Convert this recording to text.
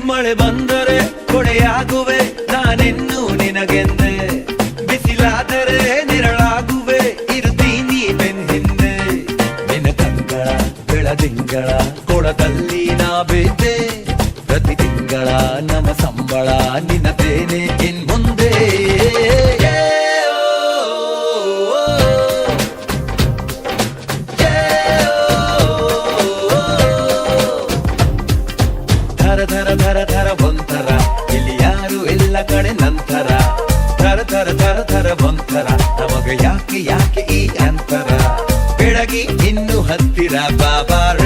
ಮಳೆ ಬಂದರೆ ಕೊಡೆಯಾಗುವೆ ನಾನಿನ್ನು ನಿನಗೆಂದೆ, ಬಿಸಿಲಾದರೆ ನಿರಳಾಗುವೆ ಇರುತ್ತೀನಿ ಬೆನ್ ಹಿಂದೆ. ನಿನ ಕಂಗಳ ಬೆಳದಿಂಗಳ ಕೊಳದಲ್ಲಿ ನಾ ಬಿದ್ದೆ, ಪ್ರತಿ ತಿಂಗಳ ನಮ್ಮ ಸಂಬಳ ನಿನ್ನದೇನೆ ಇನ್ ಮುಂದೆ. ಧರ ಧರ ಧರ ಧರ ಒಂಥರ, ಇಲ್ಲಿ ಯಾರು ಎಲ್ಲ ಕಡೆ ನಂತರ. ಧರ ಧರ ಧರ ಧರ ಒಂಥರ, ನಮಗೆ ಯಾಕೆ ಯಾಕೆ ಈ ಅಂತರ. ಬೆಳಗಿ ಇನ್ನು ಹತ್ತಿರ ಬಾಬಾರ